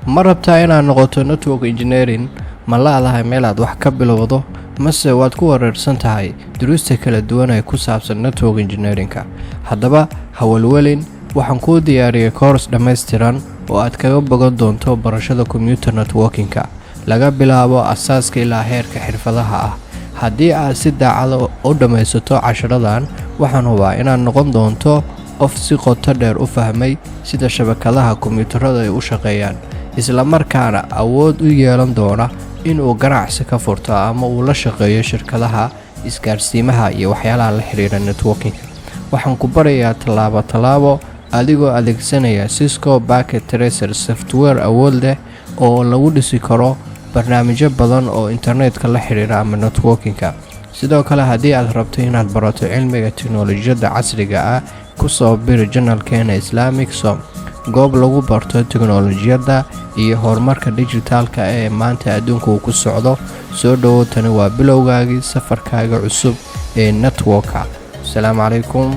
ma rabtaa inaad noqoto network engineering ma laadahay meel aad wax ka bilowdo mase waad ku wareersan tahay duruusta kala duwan ee ku saabsan network engineeringka haddaba hawalwelin waxaan kuu diyaariyay course dhammaystiran oo aad kaga bogan doonto barashada computer networkingka laga bilaabo asaaska ilaa heerka xirfadaha ah haddii aad si daacad u dhammaysato casharadan waxaan hubaa inaad noqon doonto qof si qoto dheer u fahmay sida shabakadaha kombiyuutarada ay u shaqeeyaan isla markaana awood u yeelan doona inuu ganacsi ka furto ama uu la shaqeeyo shirkadaha isgaarsiimaha iyo waxyaalaha la xiriira networking waxaan ku barayaa tallaabo adigoo adeegsanaya Cisco Packet Tracer software awood leh oo lagu dhisi karo barnaamijyo badan oo internetka la xiriira ama networkingka sidoo kale haddii aad rabto inaad barato cilmiga tiknoolajiyada casriga ah ku soo bir channelkeena Islamic Som goob lagu barto tiknoolajiyada iyo horumarka digitalka ee maanta adduunka ku socdo soo dhawow tani waa bilowgaagii safarkaaga cusub ee networka. Assalamu alaykum.